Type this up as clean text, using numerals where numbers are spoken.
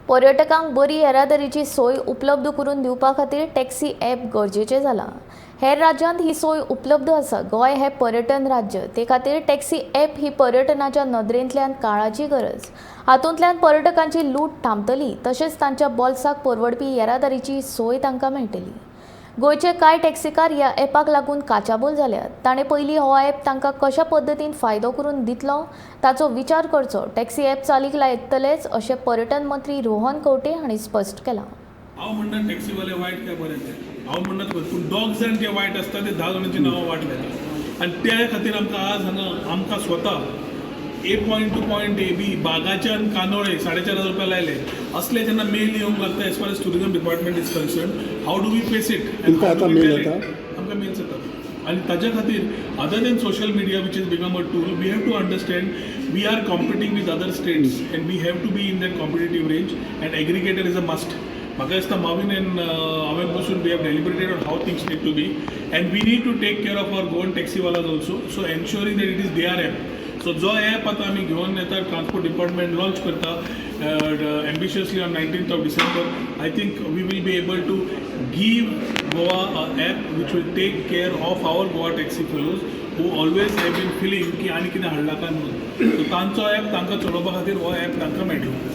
पर्यटकांक बरी येरादारीची सोय उपलब्ध करून दिवपा खातीर टॅक्सी ॲप गरजेचें जाला। हेर राज्यांत ही सोय उपलब्ध आसा। गोंय हें पर्यटन राज्य, ते खातीर टॅक्सी ॲप ही पर्यटनाच्या नदरेंतल्यान काळाची गरज। हातूंतल्यान पर्यटकांची लूट थांबतली, तशेंच तांच्या बोल्साक परवडपी येरादारीची सोय तांकां मेळटली। गोंयचे कांय टॅक्सीकार ह्या ॲपाक लागून काचाबोल जाल्यात। ताणें पयलीं हो ॲप तांकां कशा पद्दतीन फायदो करून दितलो ताचो विचार करचो। टॅक्सी ॲप चालीक लायतलेच अशें पर्यटन मंत्री रोहन खंवटे हांणी स्पश्ट केलां। हांव म्हणटा टॅक्सीवाले वायट काय बरें ते हांव म्हणटा पूण दोग जाण जे वायट आसता ते 10 जाणांची नांवां वाट घेता आनी त्या खातीर आमकां आज हांगा आमकां स्वता A point to point A बी बागाच्यान कानोळे 4,500 रुपया लायले असले जेन्ना मेल येवंक लागता as far as tourism department is concern how do we face it तुमकां आतां मेल येता आमकां मेल्स येतात आनी ताच्या खातीर other than social media which is become a tool we have to understand we are competing with other states and we have to be in that competitive range and aggregator is a must म्हाका दिसता माविन and हांवें बसून we have deliberated on how things need to be and we need to take care of our Goan टॅक्सीवालाज also so ensuring that it is there app so जो app आता आम्ही घेऊन येतात ट्रान्सपोर्ट डिपार्टमेंट लॉन्च करता ambitiously on 19th of December I think we will be able to give Goa an app which will take care of our Goa taxi fellows who always have been feeling की आनी कितें हाडला काय म्हणून तांचो app तांकां चलोवपा खातीर हो ॲप तांकां मेळटलो।